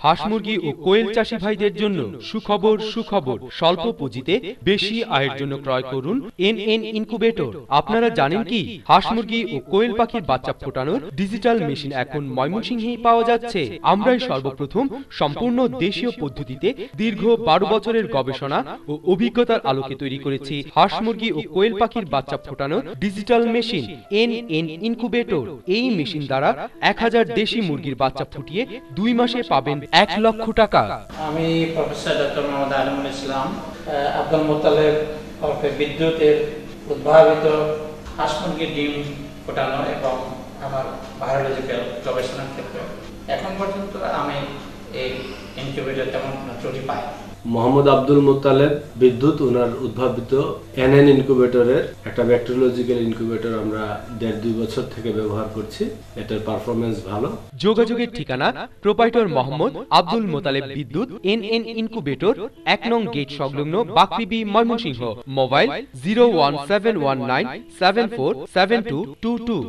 হাঁস মুরগি ও কোয়েল চাষী ভাইদের জন্য সুখবর সুখবর। স্বল্প পুঁজিতে বেশি আয়ের জন্য ক্রয় করুন এনএন ইনকুবেটর। আপনারা জানেন কি হাঁস মুরগি ও কোয়েল পাখির বাচ্চা ফোটানোর ডিজিটাল মেশিন এখন ময়মনসিংহেই পাওয়া যাচ্ছে। আমরাই সর্বপ্রথম সম্পূর্ণ দেশীয় পদ্ধতিতে দীর্ঘ 12 বছরের গবেষণা ও অভিজ্ঞতার আলোকে তৈরি করেছি হাঁস মুরগি ও কোয়েল পাখির বাচ্চা ফোটানোর ডিজিটাল মেশিন এনএন ইনকুবেটর। এই মেশিন দ্বারা 1000 দেশি মুরগির বাচ্চা ফুটিয়ে 2 মাসে পাবেন 1 লক্ষ টাকা। আমি প্রফেসর ডক্টর মোহাম্মদ আলমুল ইসলাম, আব্দুল মোত্তালেব ওরফে বিদ্যুতের উদ্ভাবিত হাঁস মুরগির ডিম ফোটানো এবং আমার বায়োলজিক্যাল গবেষণার ক্ষেত্রে এখন পর্যন্ত আমি এই ইনকিউবেটর তেমন কোনো ত্রুটি পাই। মোহাম্মদ আব্দুল মোত্তালেব বিদ্যুৎ, ওনার উদ্ভাবিত এনএন ইনকিউবেটরের একটা ব্যাকটেরিওলজিক্যাল ইনকিউবেটর আমরা 1.5-2 বছর থেকে ব্যবহার করছি। এটার পারফরমেন্স ভালো। যোগাযোগের ঠিকানা প্রোপাইটর মোহাম্মদ আব্দুল মোতালেব বিদ্যুৎ, এনএন ইনকিউবেটর, 1 নং গেট সংলগ্ন বাকৃবি, ময়মনসিংহ। মোবাইল 01719747222।